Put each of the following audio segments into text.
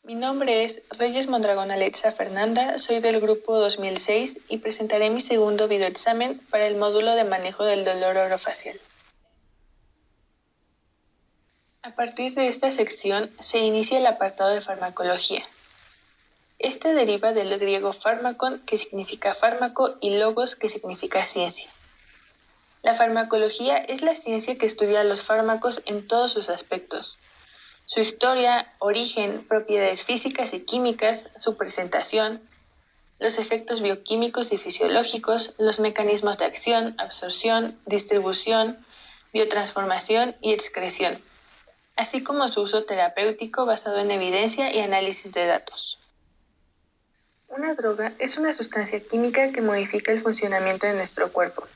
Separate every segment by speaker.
Speaker 1: Mi nombre es Reyes Mondragón Alexa Fernanda, soy del grupo 2006 y presentaré mi segundo videoexamen para el módulo de manejo del dolor orofacial. A partir de esta sección se inicia el apartado de farmacología. Este deriva del griego fármakon, que significa fármaco, y logos, que significa ciencia. La farmacología es la ciencia que estudia los fármacos en todos sus aspectos: su historia, origen, propiedades físicas y químicas, su presentación, los efectos bioquímicos y fisiológicos, los mecanismos de acción, absorción, distribución, biotransformación y excreción, así como su uso terapéutico basado en evidencia y análisis de datos. Una droga es una sustancia química que modifica el funcionamiento de nuestro cuerpo.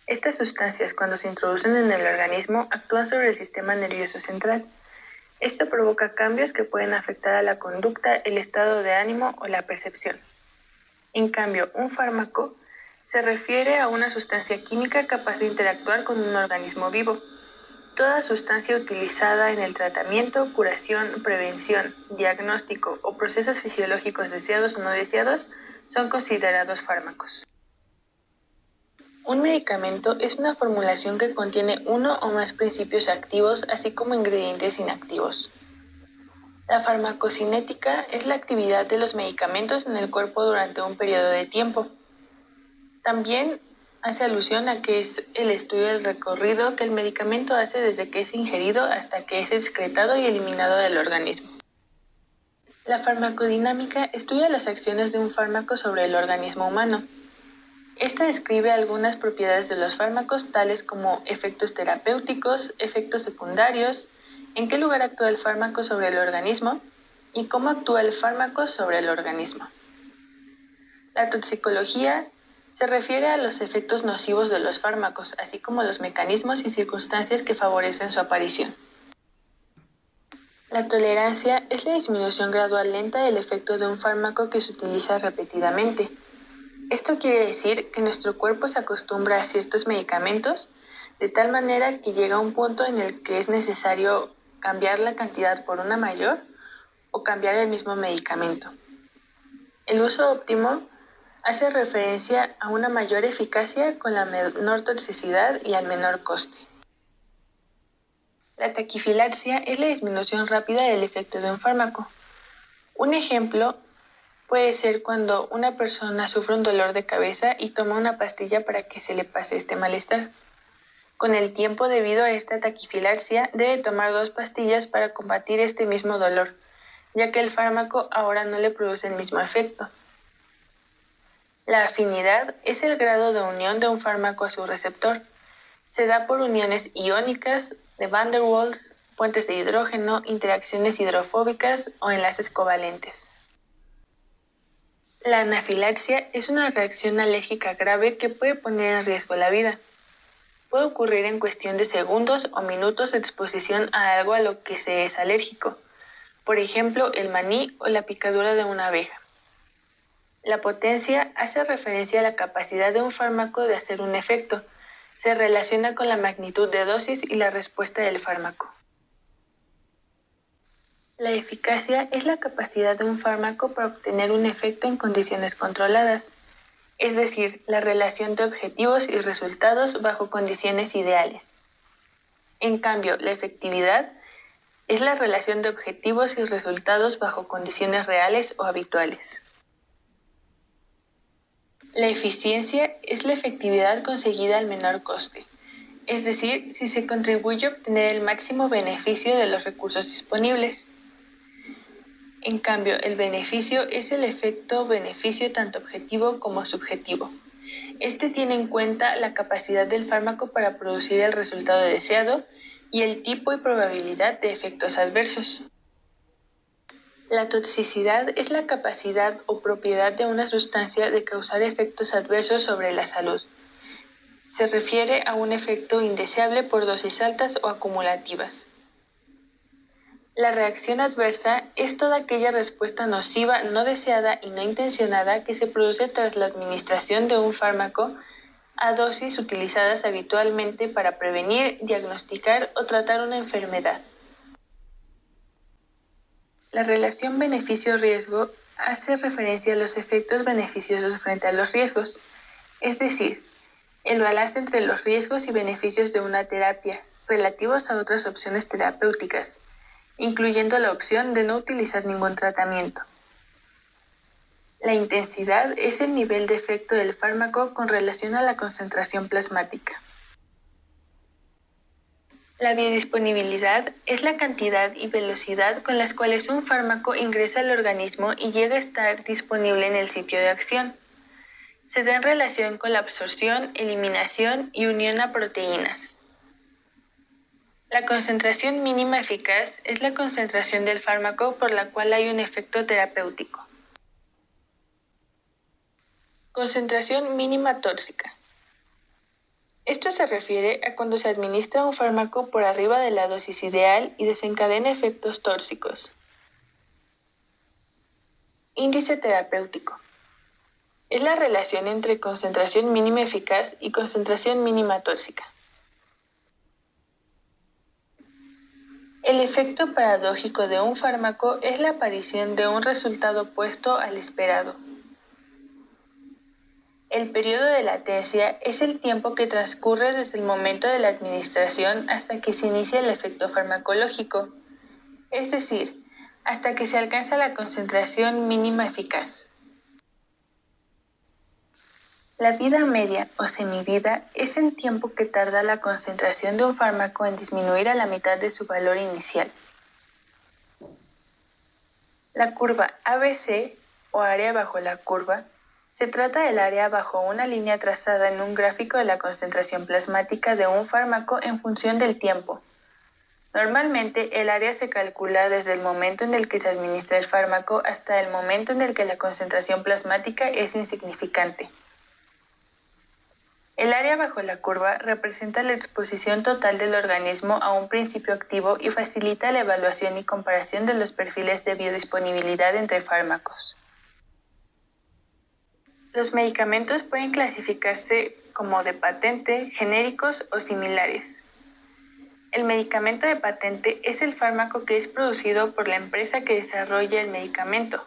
Speaker 1: Estas sustancias, cuando se introducen en el organismo, actúan sobre el sistema nervioso central. Esto provoca cambios que pueden afectar a la conducta, el estado de ánimo o la percepción. En cambio, un fármaco se refiere a una sustancia química capaz de interactuar con un organismo vivo. Toda sustancia utilizada en el tratamiento, curación, prevención, diagnóstico o procesos fisiológicos deseados o no deseados son considerados fármacos. Un medicamento es una formulación que contiene uno o más principios activos, así como ingredientes inactivos. La farmacocinética es la actividad de los medicamentos en el cuerpo durante un periodo de tiempo. También hace alusión a que es el estudio del recorrido que el medicamento hace desde que es ingerido hasta que es excretado y eliminado del organismo. La farmacodinámica estudia las acciones de un fármaco sobre el organismo humano. Esta describe algunas propiedades de los fármacos, tales como efectos terapéuticos, efectos secundarios, en qué lugar actúa el fármaco sobre el organismo y cómo actúa el fármaco sobre el organismo. La toxicología se refiere a los efectos nocivos de los fármacos, así como los mecanismos y circunstancias que favorecen su aparición. La tolerancia es la disminución gradual lenta del efecto de un fármaco que se utiliza repetidamente. Esto quiere decir que nuestro cuerpo se acostumbra a ciertos medicamentos de tal manera que llega a un punto en el que es necesario cambiar la cantidad por una mayor o cambiar el mismo medicamento. El uso óptimo hace referencia a una mayor eficacia con la menor toxicidad y al menor coste. La taquifilaxia es la disminución rápida del efecto de un fármaco. Un ejemplo puede ser cuando una persona sufre un dolor de cabeza y toma una pastilla para que se le pase este malestar. Con el tiempo, debido a esta taquifilaxia, debe tomar 2 pastillas para combatir este mismo dolor, ya que el fármaco ahora no le produce el mismo efecto. La afinidad es el grado de unión de un fármaco a su receptor. Se da por uniones iónicas, de Van der Waals, puentes de hidrógeno, interacciones hidrofóbicas o enlaces covalentes. La anafilaxia es una reacción alérgica grave que puede poner en riesgo la vida. Puede ocurrir en cuestión de segundos o minutos de exposición a algo a lo que se es alérgico, por ejemplo, el maní o la picadura de una abeja. La potencia hace referencia a la capacidad de un fármaco de hacer un efecto. Se relaciona con la magnitud de dosis y la respuesta del fármaco. La eficacia es la capacidad de un fármaco para obtener un efecto en condiciones controladas, es decir, la relación de objetivos y resultados bajo condiciones ideales. En cambio, la efectividad es la relación de objetivos y resultados bajo condiciones reales o habituales. La eficiencia es la efectividad conseguida al menor coste, es decir, si se contribuye a obtener el máximo beneficio de los recursos disponibles. En cambio, el beneficio es el efecto beneficio tanto objetivo como subjetivo. Este tiene en cuenta la capacidad del fármaco para producir el resultado deseado y el tipo y probabilidad de efectos adversos. La toxicidad es la capacidad o propiedad de una sustancia de causar efectos adversos sobre la salud. Se refiere a un efecto indeseable por dosis altas o acumulativas. La reacción adversa es toda aquella respuesta nociva no deseada y no intencionada que se produce tras la administración de un fármaco a dosis utilizadas habitualmente para prevenir, diagnosticar o tratar una enfermedad. La relación beneficio-riesgo hace referencia a los efectos beneficiosos frente a los riesgos, es decir, el balance entre los riesgos y beneficios de una terapia relativos a otras opciones terapéuticas, incluyendo la opción de no utilizar ningún tratamiento. La intensidad es el nivel de efecto del fármaco con relación a la concentración plasmática. La biodisponibilidad es la cantidad y velocidad con las cuales un fármaco ingresa al organismo y llega a estar disponible en el sitio de acción. Se da en relación con la absorción, eliminación y unión a proteínas. La concentración mínima eficaz es la concentración del fármaco por la cual hay un efecto terapéutico. Concentración mínima tóxica. Esto se refiere a cuando se administra un fármaco por arriba de la dosis ideal y desencadena efectos tóxicos. Índice terapéutico. Es la relación entre concentración mínima eficaz y concentración mínima tóxica. El efecto paradójico de un fármaco es la aparición de un resultado opuesto al esperado. El periodo de latencia es el tiempo que transcurre desde el momento de la administración hasta que se inicia el efecto farmacológico, es decir, hasta que se alcanza la concentración mínima eficaz. La vida media o semivida es el tiempo que tarda la concentración de un fármaco en disminuir a la mitad de su valor inicial. La curva ABC, o área bajo la curva, se trata del área bajo una línea trazada en un gráfico de la concentración plasmática de un fármaco en función del tiempo. Normalmente, el área se calcula desde el momento en el que se administra el fármaco hasta el momento en el que la concentración plasmática es insignificante. El área bajo la curva representa la exposición total del organismo a un principio activo y facilita la evaluación y comparación de los perfiles de biodisponibilidad entre fármacos. Los medicamentos pueden clasificarse como de patente, genéricos o similares. El medicamento de patente es el fármaco que es producido por la empresa que desarrolla el medicamento.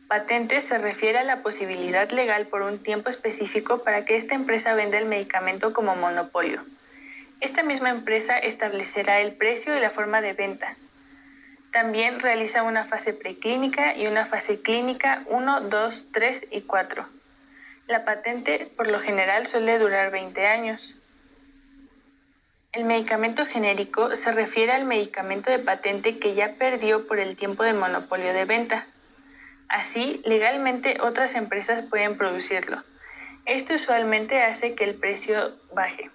Speaker 1: Patente se refiere a la posibilidad legal por un tiempo específico para que esta empresa venda el medicamento como monopolio. Esta misma empresa establecerá el precio y la forma de venta. También realiza una fase preclínica y una fase clínica 1, 2, 3 y 4. La patente por lo general suele durar 20 años. El medicamento genérico se refiere al medicamento de patente que ya perdió por el tiempo de monopolio de venta. Así, legalmente otras empresas pueden producirlo. Esto usualmente hace que el precio baje.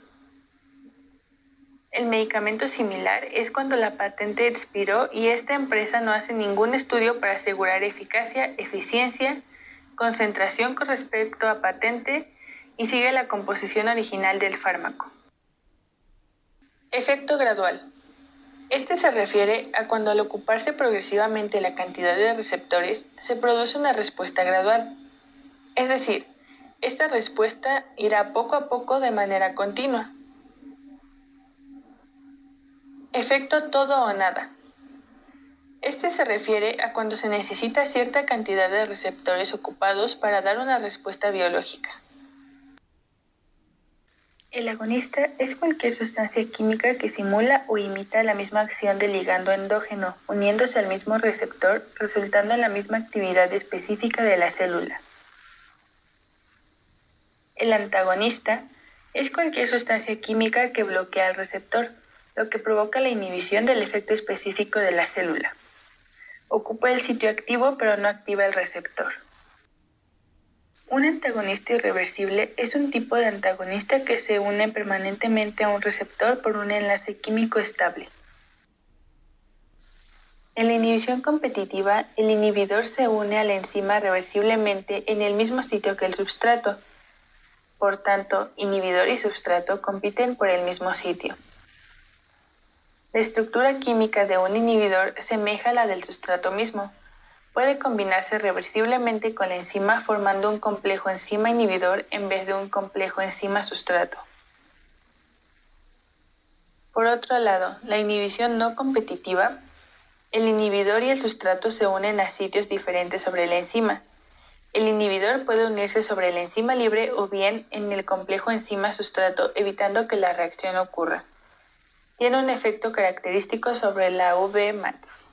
Speaker 1: El medicamento similar es cuando la patente expiró y esta empresa no hace ningún estudio para asegurar eficacia, eficiencia, concentración con respecto a patente y sigue la composición original del fármaco. Efecto gradual. Este se refiere a cuando al ocuparse progresivamente la cantidad de receptores se produce una respuesta gradual. Es decir, esta respuesta irá poco a poco de manera continua. Efecto todo o nada. Este se refiere a cuando se necesita cierta cantidad de receptores ocupados para dar una respuesta biológica. El agonista es cualquier sustancia química que simula o imita la misma acción del ligando endógeno, uniéndose al mismo receptor, resultando en la misma actividad específica de la célula. El antagonista es cualquier sustancia química que bloquea al receptor, lo que provoca la inhibición del efecto específico de la célula. Ocupa el sitio activo pero no activa el receptor. Un antagonista irreversible es un tipo de antagonista que se une permanentemente a un receptor por un enlace químico estable. En la inhibición competitiva, el inhibidor se une a la enzima reversiblemente en el mismo sitio que el substrato. Por tanto, inhibidor y substrato compiten por el mismo sitio. La estructura química de un inhibidor semeja a la del sustrato mismo. Puede combinarse reversiblemente con la enzima formando un complejo enzima-inhibidor en vez de un complejo enzima-sustrato. Por otro lado, la inhibición no competitiva El inhibidor y el sustrato se unen a sitios diferentes sobre la enzima. El inhibidor puede unirse sobre la enzima libre o bien en el complejo enzima-sustrato, evitando que la reacción ocurra. Tiene un efecto característico sobre la Vmax.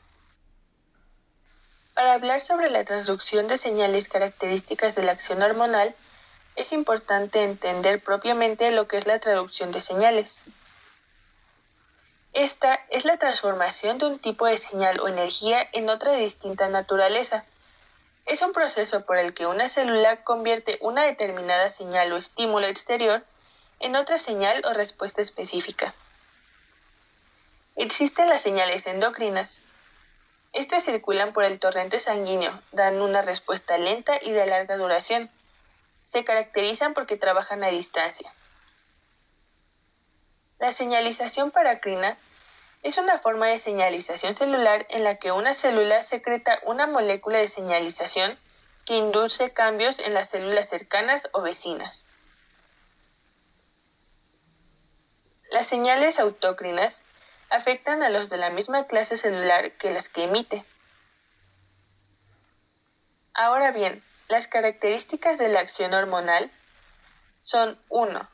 Speaker 1: Para hablar sobre la transducción de señales características de la acción hormonal, es importante entender propiamente lo que es la traducción de señales. Esta es la transformación de un tipo de señal o energía en otra de distinta naturaleza. Es un proceso por el que una célula convierte una determinada señal o estímulo exterior en otra señal o respuesta específica. Existen las señales endocrinas. Estas circulan por el torrente sanguíneo, dan una respuesta lenta y de larga duración. Se caracterizan porque trabajan a distancia. La señalización paracrina es una forma de señalización celular en la que una célula secreta una molécula de señalización que induce cambios en las células cercanas o vecinas. Las señales autócrinas afectan a los de la misma clase celular que las que emite. Ahora bien, las características de la acción hormonal son 1.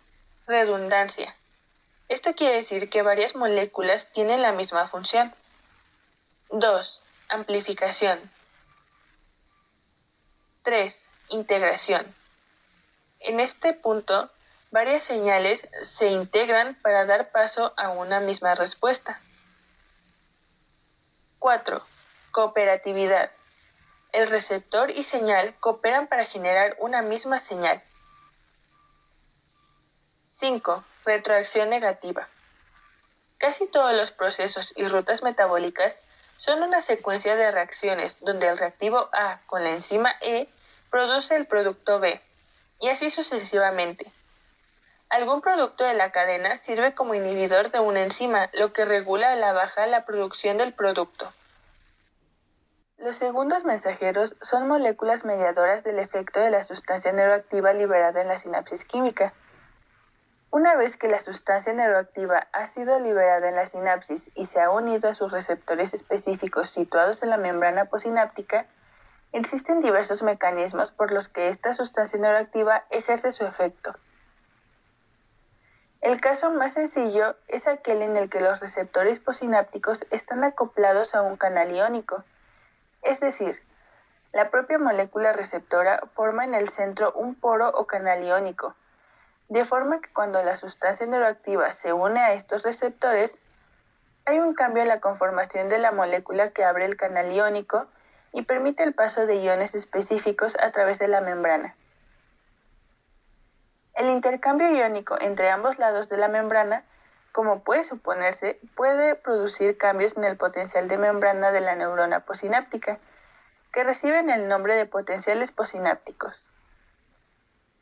Speaker 1: Redundancia. Esto quiere decir que varias moléculas tienen la misma función. 2. Amplificación. 3. Integración. En este punto, varias señales se integran para dar paso a una misma respuesta. 4. Cooperatividad. El receptor y señal cooperan para generar una misma señal. 5. Retroacción negativa. Casi todos los procesos y rutas metabólicas son una secuencia de reacciones donde el reactivo A con la enzima E produce el producto B, y así sucesivamente. Algún producto de la cadena sirve como inhibidor de una enzima, lo que regula a la baja la producción del producto. Los segundos mensajeros son moléculas mediadoras del efecto de la sustancia neuroactiva liberada en la sinapsis química. Una vez que la sustancia neuroactiva ha sido liberada en la sinapsis y se ha unido a sus receptores específicos situados en la membrana posináptica, existen diversos mecanismos por los que esta sustancia neuroactiva ejerce su efecto. El caso más sencillo es aquel en el que los receptores posinápticos están acoplados a un canal iónico, es decir, la propia molécula receptora forma en el centro un poro o canal iónico, de forma que cuando la sustancia neuroactiva se une a estos receptores, hay un cambio en la conformación de la molécula que abre el canal iónico y permite el paso de iones específicos a través de la membrana. El intercambio iónico entre ambos lados de la membrana, como puede suponerse, puede producir cambios en el potencial de membrana de la neurona posináptica, que reciben el nombre de potenciales posinápticos.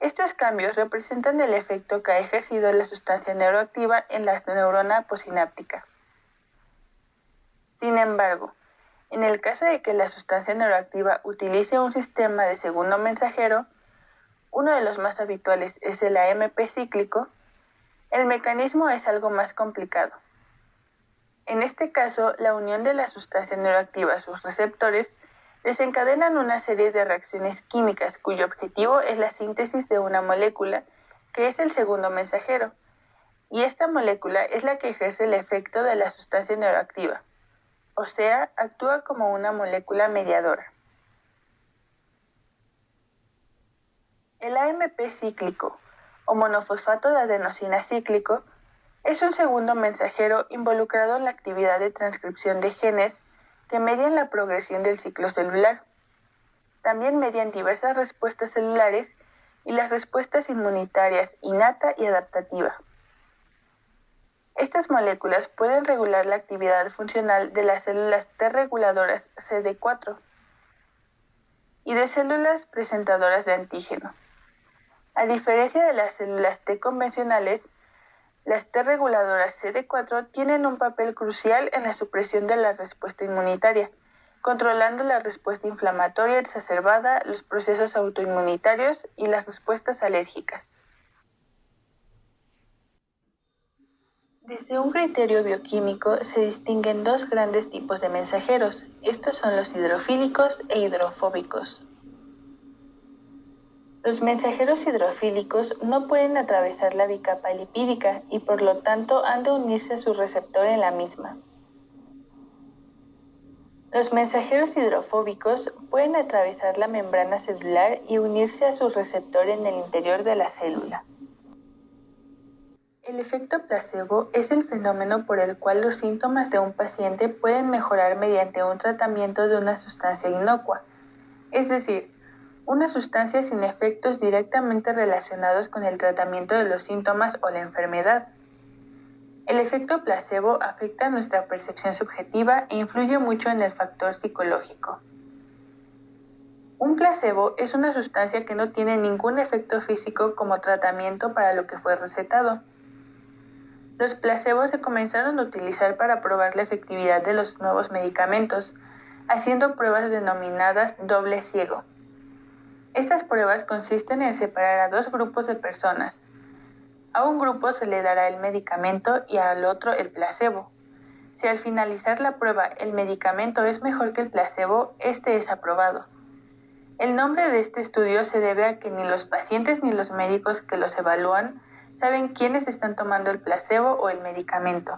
Speaker 1: Estos cambios representan el efecto que ha ejercido la sustancia neuroactiva en la neurona posináptica. Sin embargo, en el caso de que la sustancia neuroactiva utilice un sistema de segundo mensajero, uno de los más habituales es el AMP cíclico, el mecanismo es algo más complicado. En este caso, la unión de la sustancia neuroactiva a sus receptores desencadenan una serie de reacciones químicas cuyo objetivo es la síntesis de una molécula que es el segundo mensajero, y esta molécula es la que ejerce el efecto de la sustancia neuroactiva, o sea, actúa como una molécula mediadora. El AMP cíclico, o monofosfato de adenosina cíclico, es un segundo mensajero involucrado en la actividad de transcripción de genes que median la progresión del ciclo celular. También median diversas respuestas celulares y las respuestas inmunitarias innata y adaptativa. Estas moléculas pueden regular la actividad funcional de las células T reguladoras CD4 y de células presentadoras de antígeno. A diferencia de las células T convencionales, las T reguladoras CD4 tienen un papel crucial en la supresión de la respuesta inmunitaria, controlando la respuesta inflamatoria exacerbada, los procesos autoinmunitarios y las respuestas alérgicas. Desde un criterio bioquímico se distinguen dos grandes tipos de mensajeros. Estos son los hidrofílicos e hidrofóbicos. Los mensajeros hidrofílicos no pueden atravesar la bicapa lipídica y por lo tanto han de unirse a su receptor en la misma. Los mensajeros hidrofóbicos pueden atravesar la membrana celular y unirse a su receptor en el interior de la célula. El efecto placebo es el fenómeno por el cual los síntomas de un paciente pueden mejorar mediante un tratamiento de una sustancia inocua, es decir, una sustancia sin efectos directamente relacionados con el tratamiento de los síntomas o la enfermedad. El efecto placebo afecta nuestra percepción subjetiva e influye mucho en el factor psicológico. Un placebo es una sustancia que no tiene ningún efecto físico como tratamiento para lo que fue recetado. Los placebos se comenzaron a utilizar para probar la efectividad de los nuevos medicamentos, haciendo pruebas denominadas doble ciego. Estas pruebas consisten en separar a dos grupos de personas. A un grupo se le dará el medicamento y al otro el placebo. Si al finalizar la prueba el medicamento es mejor que el placebo, este es aprobado. El nombre de este estudio se debe a que ni los pacientes ni los médicos que los evalúan saben quiénes están tomando el placebo o el medicamento.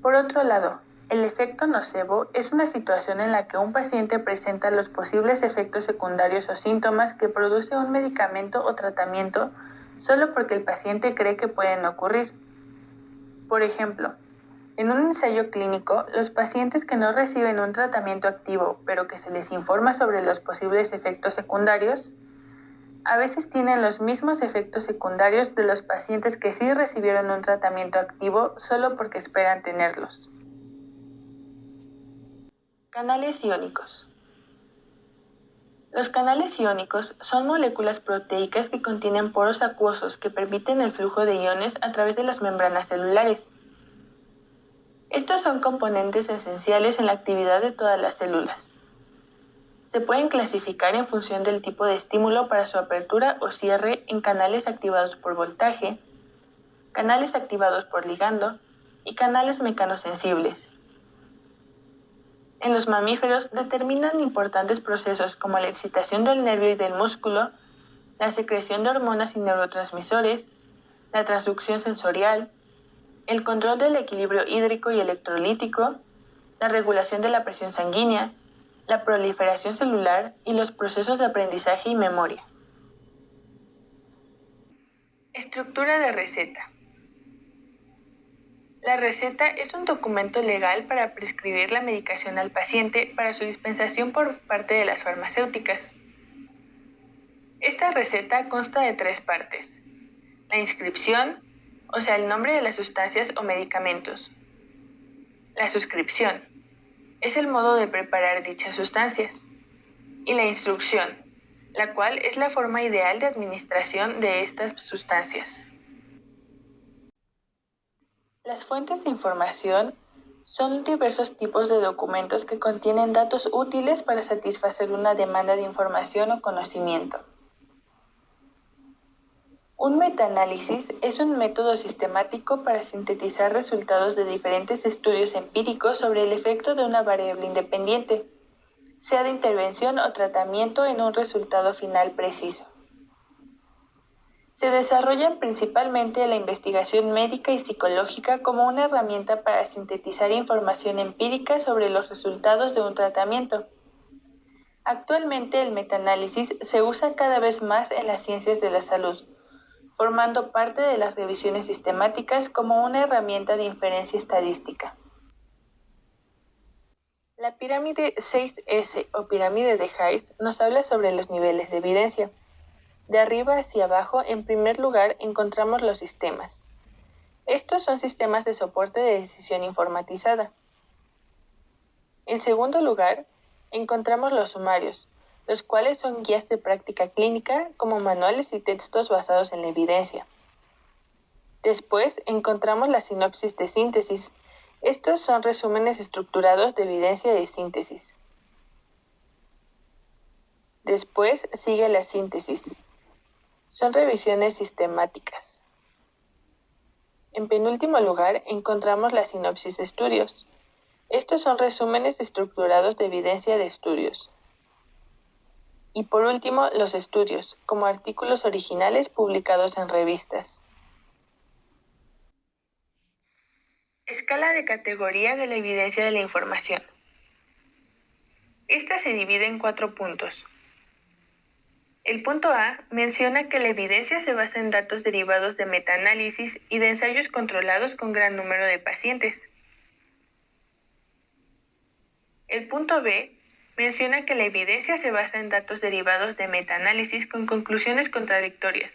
Speaker 1: Por otro lado, el efecto nocebo es una situación en la que un paciente presenta los posibles efectos secundarios o síntomas que produce un medicamento o tratamiento solo porque el paciente cree que pueden ocurrir. Por ejemplo, en un ensayo clínico, los pacientes que no reciben un tratamiento activo, pero que se les informa sobre los posibles efectos secundarios, a veces tienen los mismos efectos secundarios de los pacientes que sí recibieron un tratamiento activo solo porque esperan tenerlos. Canales iónicos. Los canales iónicos son moléculas proteicas que contienen poros acuosos que permiten el flujo de iones a través de las membranas celulares. Estos son componentes esenciales en la actividad de todas las células. Se pueden clasificar en función del tipo de estímulo para su apertura o cierre en canales activados por voltaje, canales activados por ligando y canales mecanosensibles. En los mamíferos determinan importantes procesos como la excitación del nervio y del músculo, la secreción de hormonas y neurotransmisores, la transducción sensorial, el control del equilibrio hídrico y electrolítico, la regulación de la presión sanguínea, la proliferación celular y los procesos de aprendizaje y memoria. Estructura de receta. La receta es un documento legal para prescribir la medicación al paciente para su dispensación por parte de las farmacéuticas. Esta receta consta de 3 partes: la inscripción, o sea, el nombre de las sustancias o medicamentos; la suscripción, es el modo de preparar dichas sustancias; y la instrucción, la cual es la forma ideal de administración de estas sustancias. Las fuentes de información son diversos tipos de documentos que contienen datos útiles para satisfacer una demanda de información o conocimiento. Un metaanálisis es un método sistemático para sintetizar resultados de diferentes estudios empíricos sobre el efecto de una variable independiente, sea de intervención o tratamiento, en un resultado final preciso. Se desarrollan principalmente la investigación médica y psicológica como una herramienta para sintetizar información empírica sobre los resultados de un tratamiento. Actualmente el metaanálisis se usa cada vez más en las ciencias de la salud, formando parte de las revisiones sistemáticas como una herramienta de inferencia estadística. La pirámide 6S o pirámide de Hayes nos habla sobre los niveles de evidencia. De arriba hacia abajo, en primer lugar, encontramos los sistemas. Estos son sistemas de soporte de decisión informatizada. En segundo lugar, encontramos los sumarios, los cuales son guías de práctica clínica como manuales y textos basados en la evidencia. Después, encontramos la sinopsis de síntesis. Estos son resúmenes estructurados de evidencia de síntesis. Después sigue la síntesis. Son revisiones sistemáticas. En penúltimo lugar, encontramos la sinopsis de estudios. Estos son resúmenes estructurados de evidencia de estudios. Y por último, los estudios, como artículos originales publicados en revistas. Escala de categoría de la evidencia de la información. Esta se divide en 4 puntos. El punto A menciona que la evidencia se basa en datos derivados de metaanálisis y de ensayos controlados con gran número de pacientes. El punto B menciona que la evidencia se basa en datos derivados de metaanálisis con conclusiones contradictorias,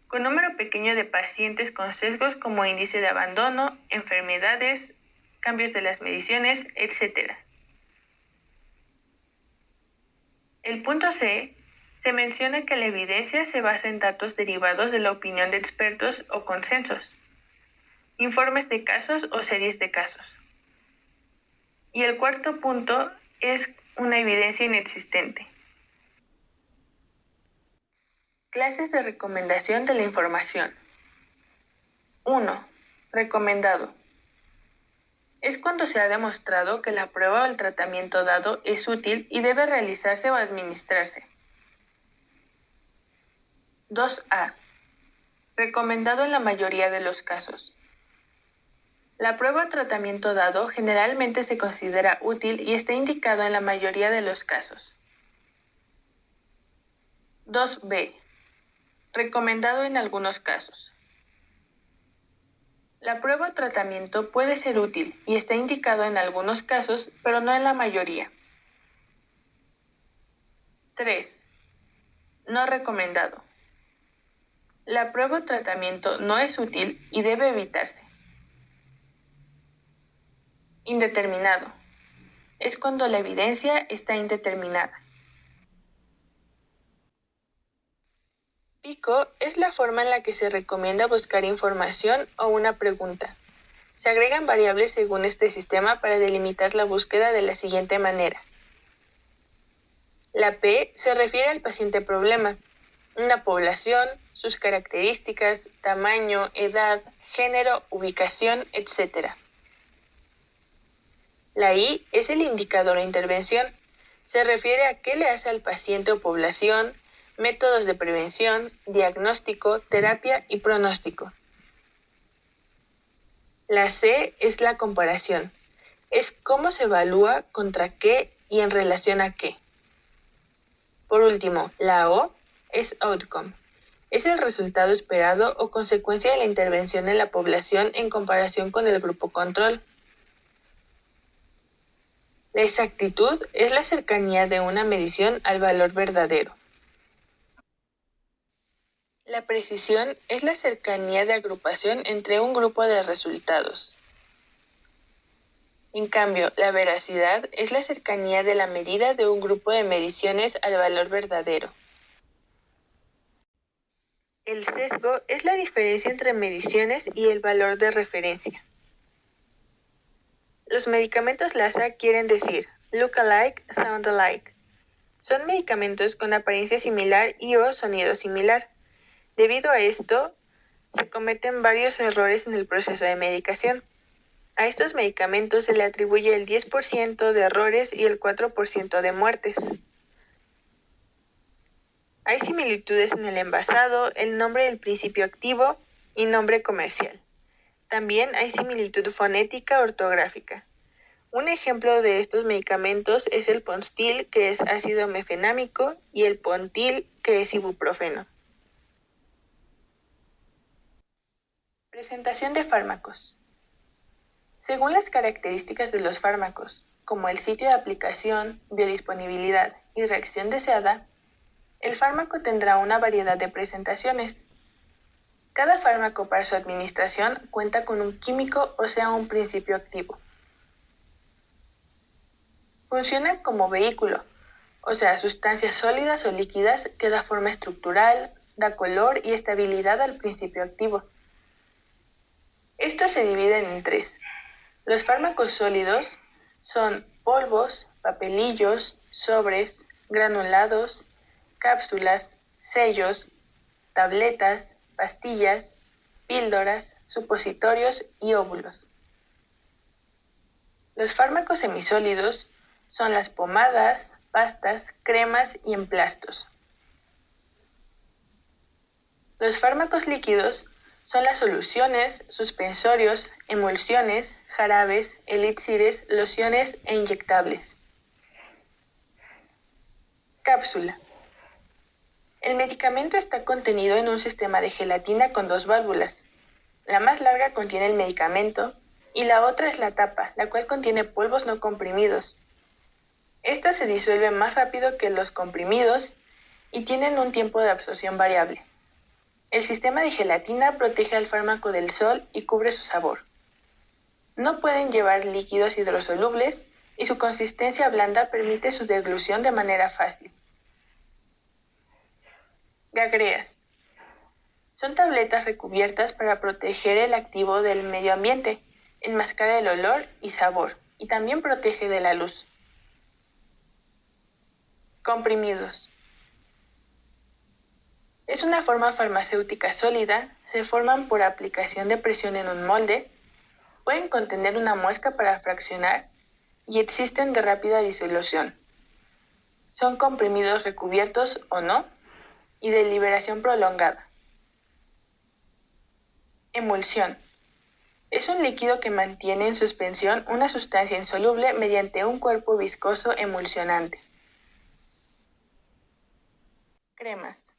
Speaker 1: con número pequeño de pacientes con sesgos como índice de abandono, enfermedades, cambios de las mediciones, etc. El punto C se menciona que la evidencia se basa en datos derivados de la opinión de expertos o consensos, informes de casos o series de casos. Y el cuarto punto es una evidencia inexistente. Clases de recomendación de la información. 1. Recomendado. Es cuando se ha demostrado que la prueba o el tratamiento dado es útil y debe realizarse o administrarse. 2A. Recomendado en la mayoría de los casos. La prueba o tratamiento dado generalmente se considera útil y está indicado en la mayoría de los casos. 2B. Recomendado en algunos casos. La prueba o tratamiento puede ser útil y está indicado en algunos casos, pero no en la mayoría. 3. No recomendado. La prueba o tratamiento no es útil y debe evitarse. Indeterminado. Es cuando la evidencia está indeterminada. Pico es la forma en la que se recomienda buscar información o una pregunta. Se agregan variables según este sistema para delimitar la búsqueda de la siguiente manera. La P se refiere al paciente problema, una población, sus características, tamaño, edad, género, ubicación, etc. La I es el indicador o intervención. Se refiere a qué le hace al paciente o población, métodos de prevención, diagnóstico, terapia y pronóstico. La C es la comparación. Es cómo se evalúa contra qué y en relación a qué. Por último, la O es outcome. Es el resultado esperado o consecuencia de la intervención en la población en comparación con el grupo control. La exactitud es la cercanía de una medición al valor verdadero. La precisión es la cercanía de agrupación entre un grupo de resultados. En cambio, la veracidad es la cercanía de la medida de un grupo de mediciones al valor verdadero. El sesgo es la diferencia entre mediciones y el valor de referencia. Los medicamentos LASA quieren decir look alike, sound alike. Son medicamentos con apariencia similar y o sonido similar. Debido a esto, se cometen varios errores en el proceso de medicación. A estos medicamentos se le atribuye el 10% de errores y el 4% de muertes. Hay similitudes en el envasado, el nombre del principio activo y nombre comercial. También hay similitud fonética ortográfica. Un ejemplo de estos medicamentos es el Ponstil, que es ácido mefenámico, y el Pontil, que es ibuprofeno. Presentación de fármacos. Según las características de los fármacos, como el sitio de aplicación, biodisponibilidad y reacción deseada, el fármaco tendrá una variedad de presentaciones. Cada fármaco para su administración cuenta con un químico, o sea, un principio activo. Funciona como vehículo, o sea, sustancias sólidas o líquidas que da forma estructural, da color y estabilidad al principio activo. Estos se dividen en 3. Los fármacos sólidos son polvos, papelillos, sobres, granulados, cápsulas, sellos, tabletas, pastillas, píldoras, supositorios y óvulos. Los fármacos semisólidos son las pomadas, pastas, cremas y emplastos. Los fármacos líquidos son las soluciones, suspensorios, emulsiones, jarabes, elixires, lociones e inyectables. Cápsula. El medicamento está contenido en un sistema de gelatina con 2 válvulas. La más larga contiene el medicamento y la otra es la tapa, la cual contiene polvos no comprimidos. Estos se disuelven más rápido que los comprimidos y tienen un tiempo de absorción variable. El sistema de gelatina protege al fármaco del sol y cubre su sabor. No pueden llevar líquidos hidrosolubles y su consistencia blanda permite su deglución de manera fácil. Gagreas. Son tabletas recubiertas para proteger el activo del medio ambiente, enmascara el olor y sabor, y también protege de la luz. Comprimidos. Es una forma farmacéutica sólida, se forman por aplicación de presión en un molde, pueden contener una muesca para fraccionar y existen de rápida disolución. Son comprimidos recubiertos o no y de liberación prolongada. Emulsión. Es un líquido que mantiene en suspensión una sustancia insoluble mediante un cuerpo viscoso emulsionante. Cremas.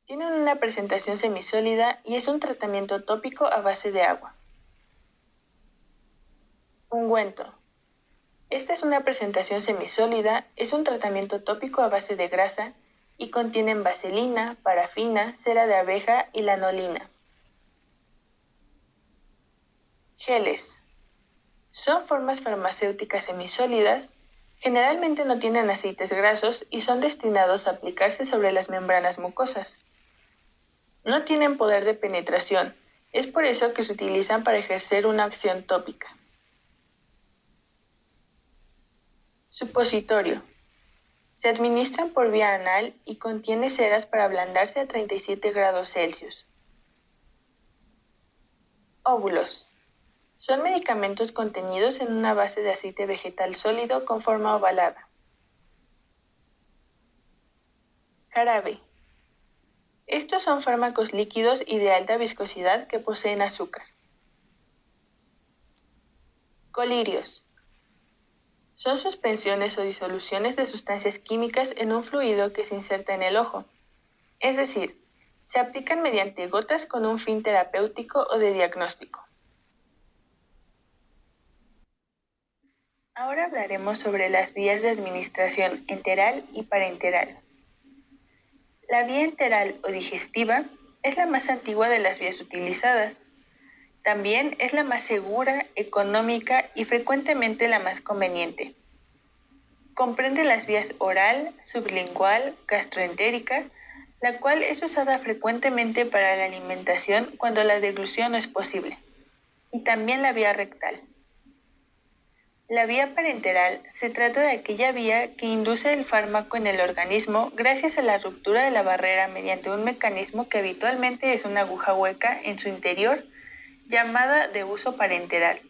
Speaker 1: Tienen una presentación semisólida y es un tratamiento tópico a base de agua. Ungüento. Esta es una presentación semisólida, es un tratamiento tópico a base de grasa y contienen vaselina, parafina, cera de abeja y lanolina. Geles. Son formas farmacéuticas semisólidas, generalmente no tienen aceites grasos y son destinados a aplicarse sobre las membranas mucosas. No tienen poder de penetración, es por eso que se utilizan para ejercer una acción tópica. Supositorio. Se administran por vía anal y contiene ceras para ablandarse a 37 grados Celsius. Óvulos. Son medicamentos contenidos en una base de aceite vegetal sólido con forma ovalada. Jarabe. Estos son fármacos líquidos y de alta viscosidad que poseen azúcar. Colirios. Son suspensiones o disoluciones de sustancias químicas en un fluido que se inserta en el ojo. Es decir, se aplican mediante gotas con un fin terapéutico o de diagnóstico. Ahora hablaremos sobre las vías de administración enteral y parenteral. La vía enteral o digestiva es la más antigua de las vías utilizadas. También es la más segura, económica y frecuentemente la más conveniente. Comprende las vías oral, sublingual, gastroentérica, la cual es usada frecuentemente para la alimentación cuando la deglución no es posible, y también la vía rectal. La vía parenteral se trata de aquella vía que induce el fármaco en el organismo gracias a la ruptura de la barrera mediante un mecanismo que habitualmente es una aguja hueca en su interior, llamada de uso parenteral.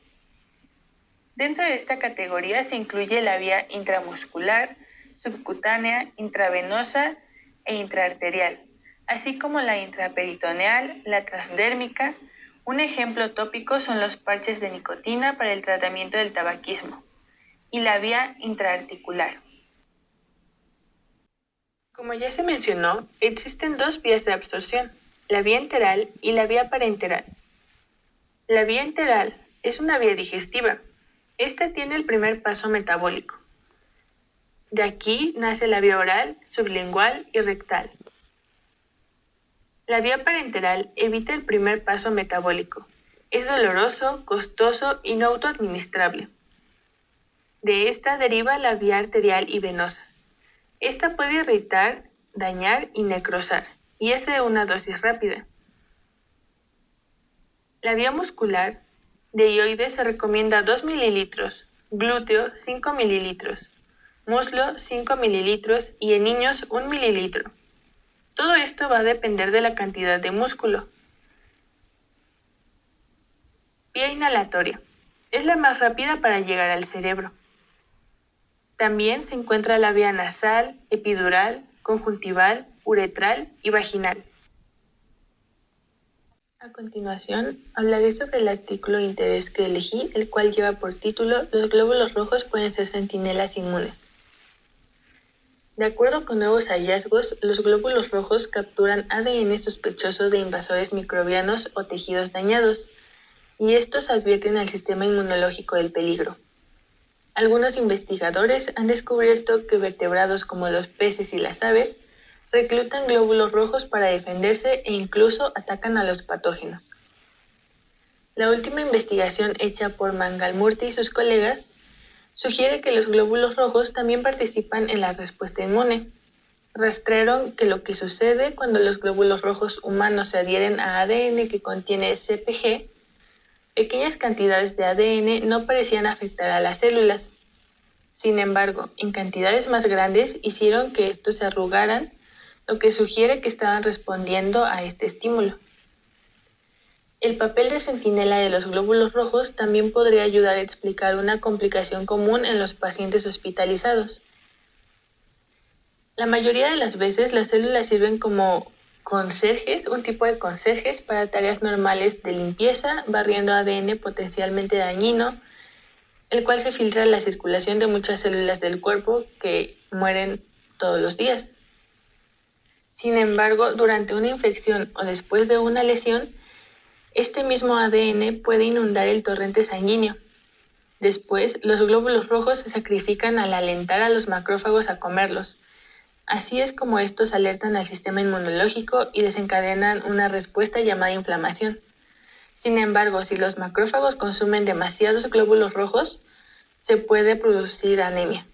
Speaker 1: Dentro de esta categoría se incluye la vía intramuscular, subcutánea, intravenosa e intraarterial, así como la intraperitoneal, la transdérmica. Un ejemplo tópico son los parches de nicotina para el tratamiento del tabaquismo y la vía intraarticular. Como ya se mencionó, existen 2 vías de absorción, la vía enteral y la vía parenteral. La vía enteral es una vía digestiva. Esta tiene el primer paso metabólico. De aquí nace la vía oral, sublingual y rectal. La vía parenteral evita el primer paso metabólico. Es doloroso, costoso y no autoadministrable. De esta deriva la vía arterial y venosa. Esta puede irritar, dañar y necrosar, y es de una dosis rápida. La vía muscular de ioides se recomienda 2 mililitros, glúteo 5 mililitros, muslo 5 mililitros y en niños 1 mililitro. Todo esto va a depender de la cantidad de músculo. Vía inhalatoria. Es la más rápida para llegar al cerebro. También se encuentra la vía nasal, epidural, conjuntival, uretral y vaginal. A continuación, hablaré sobre el artículo de interés que elegí, el cual lleva por título "Los glóbulos rojos pueden ser centinelas inmunes". De acuerdo con nuevos hallazgos, los glóbulos rojos capturan ADN sospechoso de invasores microbianos o tejidos dañados, y estos advierten al sistema inmunológico del peligro. Algunos investigadores han descubierto que vertebrados como los peces y las aves reclutan glóbulos rojos para defenderse e incluso atacan a los patógenos. La última investigación hecha por Mangalmurti y sus colegas sugiere que los glóbulos rojos también participan en la respuesta inmune. Rastrearon que lo que sucede cuando los glóbulos rojos humanos se adhieren a ADN que contiene CpG, pequeñas cantidades de ADN no parecían afectar a las células. Sin embargo, en cantidades más grandes hicieron que estos se arrugaran, lo que sugiere que estaban respondiendo a este estímulo. El papel de centinela de los glóbulos rojos también podría ayudar a explicar una complicación común en los pacientes hospitalizados. La mayoría de las veces las células sirven como conserjes, un tipo de conserjes para tareas normales de limpieza, barriendo ADN potencialmente dañino, el cual se filtra en la circulación de muchas células del cuerpo que mueren todos los días. Sin embargo, durante una infección o después de una lesión, este mismo ADN puede inundar el torrente sanguíneo. Después, los glóbulos rojos se sacrifican al alentar a los macrófagos a comerlos. Así es como estos alertan al sistema inmunológico y desencadenan una respuesta llamada inflamación. Sin embargo, si los macrófagos consumen demasiados glóbulos rojos, se puede producir anemia.